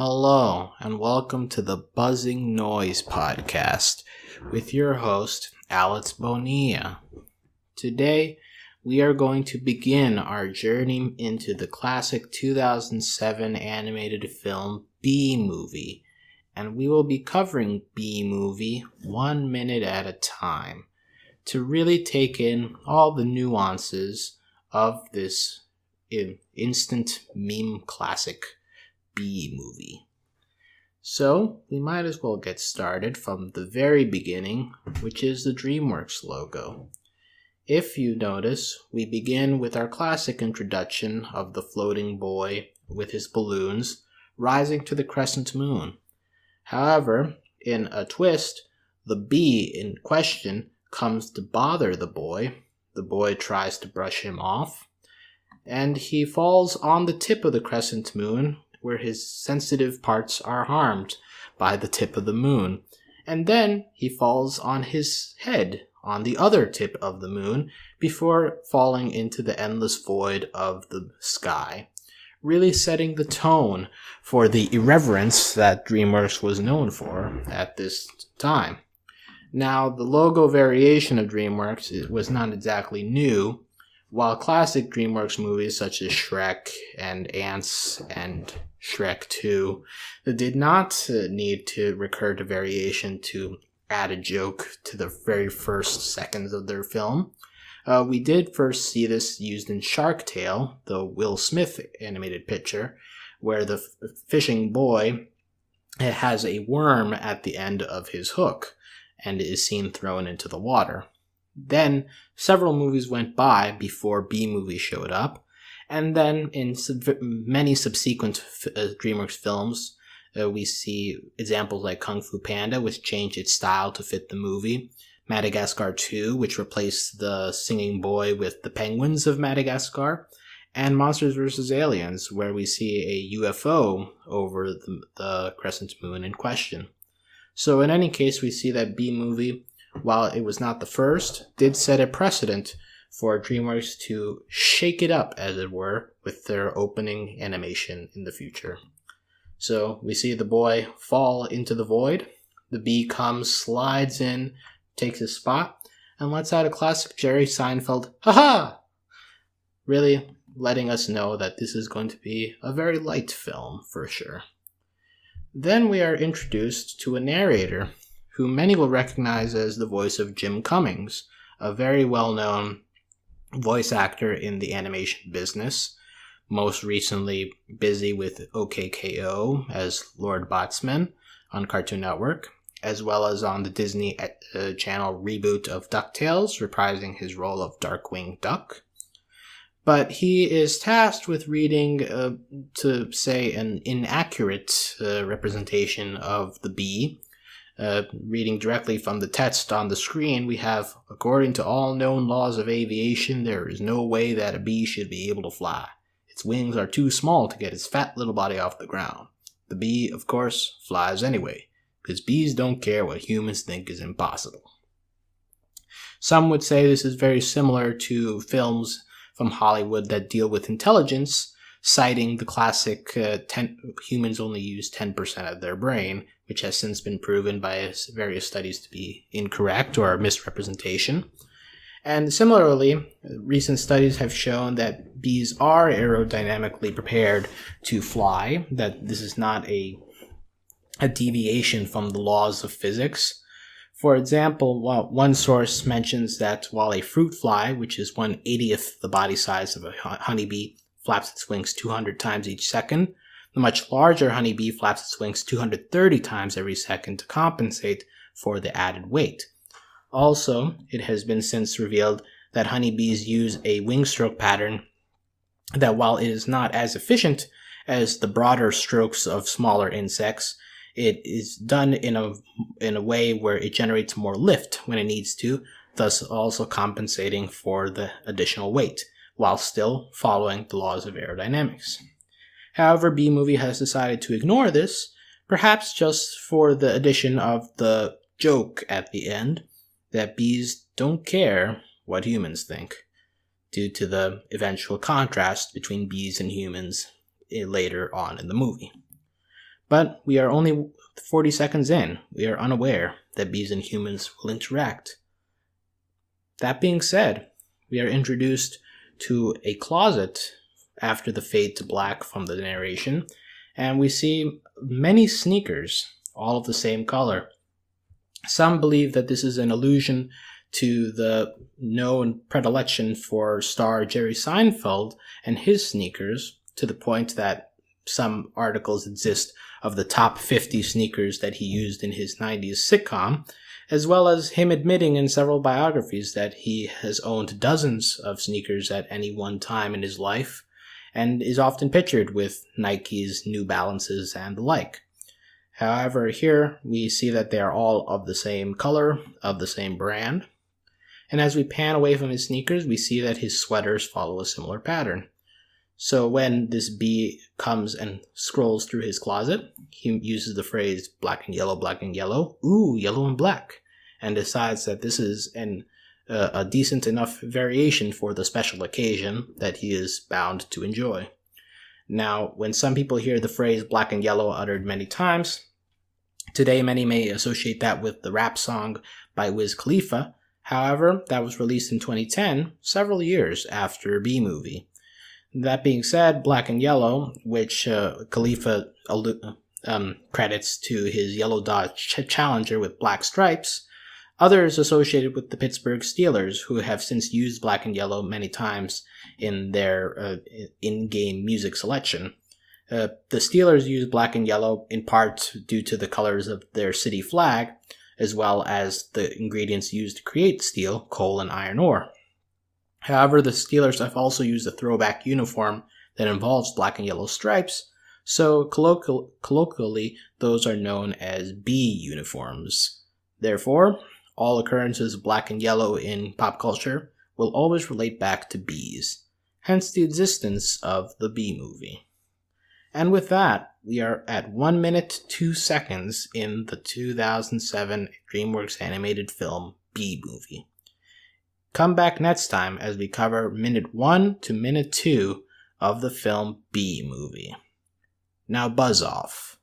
Hello, and welcome to the Buzzing Noise Podcast with your host, Alex Bonilla. Today, we are going to begin our journey into the classic 2007 animated film Bee Movie, and we will be covering Bee Movie 1 minute at a time to really take in all the nuances of this instant meme classic Bee Movie. So, we might as well get started from the very beginning, which is the DreamWorks logo. If you notice, we begin with our classic introduction of the floating boy with his balloons rising to the crescent moon. However, in a twist, the bee in question comes to bother the boy. The boy tries to brush him off, and he falls on the tip of the crescent moon, where his sensitive parts are harmed by the tip of the moon. And then he falls on his head on the other tip of the moon before falling into the endless void of the sky, really setting the tone for the irreverence that DreamWorks was known for at this time. Now, the logo variation of DreamWorks was not exactly new. While classic DreamWorks movies such as Shrek and Ants and Shrek 2 did not need to recur to variation to add a joke to the very first seconds of their film, we did first see this used in Shark Tale, the Will Smith animated picture, where the fishing boy has a worm at the end of his hook and is seen thrown into the water. Then, several movies went by before Bee Movie showed up, and then in many subsequent DreamWorks films, we see examples like Kung Fu Panda, which changed its style to fit the movie, Madagascar 2, which replaced the singing boy with the penguins of Madagascar, and Monsters vs. Aliens, where we see a UFO over the crescent moon in question. So in any case, we see that Bee Movie, while it was not the first, did set a precedent for DreamWorks to shake it up, as it were, with their opening animation in the future. So we see the boy fall into the void, the bee comes, slides in, takes his spot, and lets out a classic Jerry Seinfeld, "Ha-ha!" really letting us know that this is going to be a very light film, for sure. Then we are introduced to a narrator, who many will recognize as the voice of Jim Cummings, a very well-known voice actor in the animation business, most recently busy with OKKO as Lord Botsman on Cartoon Network, as well as on the Disney Channel reboot of DuckTales, reprising his role of Darkwing Duck. But he is tasked with reading, to say, an inaccurate representation of the bee. Reading directly from the text on the screen, we have, "According to all known laws of aviation, there is no way that a bee should be able to fly. Its wings are too small to get its fat little body off the ground. The bee, of course, flies anyway, because bees don't care what humans think is impossible." Some would say this is very similar to films from Hollywood that deal with intelligence, citing the classic humans only use 10% of their brain, which has since been proven by various studies to be incorrect or a misrepresentation. And similarly, recent studies have shown that bees are aerodynamically prepared to fly, that this is not a deviation from the laws of physics. For example, one source mentions that while a fruit fly, which is 1/80th the body size of a honeybee, flaps its wings 200 times each second, the much larger honeybee flaps its wings 230 times every second to compensate for the added weight. Also, it has been since revealed that honeybees use a wing stroke pattern that, while it is not as efficient as the broader strokes of smaller insects, it is done in a way where it generates more lift when it needs to, thus also compensating for the additional weight, while still following the laws of aerodynamics. However, Bee Movie has decided to ignore this, perhaps just for the addition of the joke at the end that bees don't care what humans think, due to the eventual contrast between bees and humans later on in the movie. But we are only 40 seconds in. We are unaware that bees and humans will interact. That being said, we are introduced to a closet after the fade to black from the narration, and we see many sneakers, all of the same color. Some believe that this is an allusion to the known predilection for star Jerry Seinfeld and his sneakers, to the point that some articles exist of the top 50 sneakers that he used in his 90s sitcom, as well as him admitting in several biographies that he has owned dozens of sneakers at any one time in his life, and is often pictured with Nikes, New Balances, and the like. However, here we see that they are all of the same color, of the same brand. And as we pan away from his sneakers, we see that his sweaters follow a similar pattern. So when this bee comes and scrolls through his closet, he uses the phrase black and yellow, ooh, yellow and black, and decides that this is a decent enough variation for the special occasion that he is bound to enjoy. Now, when some people hear the phrase black and yellow uttered many times, today many may associate that with the rap song by Wiz Khalifa. However, that was released in 2010, several years after B-Movie. That being said, black and yellow, which Khalifa credits to his yellow Dodge Challenger with black stripes, others associated with the Pittsburgh Steelers, who have since used black and yellow many times in their in-game music selection. The Steelers use black and yellow in part due to the colors of their city flag, as well as the ingredients used to create steel, coal, and iron ore. However, the Steelers have also used a throwback uniform that involves black and yellow stripes, so colloquially those are known as bee uniforms. Therefore, all occurrences of black and yellow in pop culture will always relate back to bees, hence the existence of the B-Movie. And with that, we are at 1 minute 2 seconds in the 2007 DreamWorks animated film B-Movie. Come back next time as we cover minute 1 to minute 2 of the film B-Movie. Now buzz off.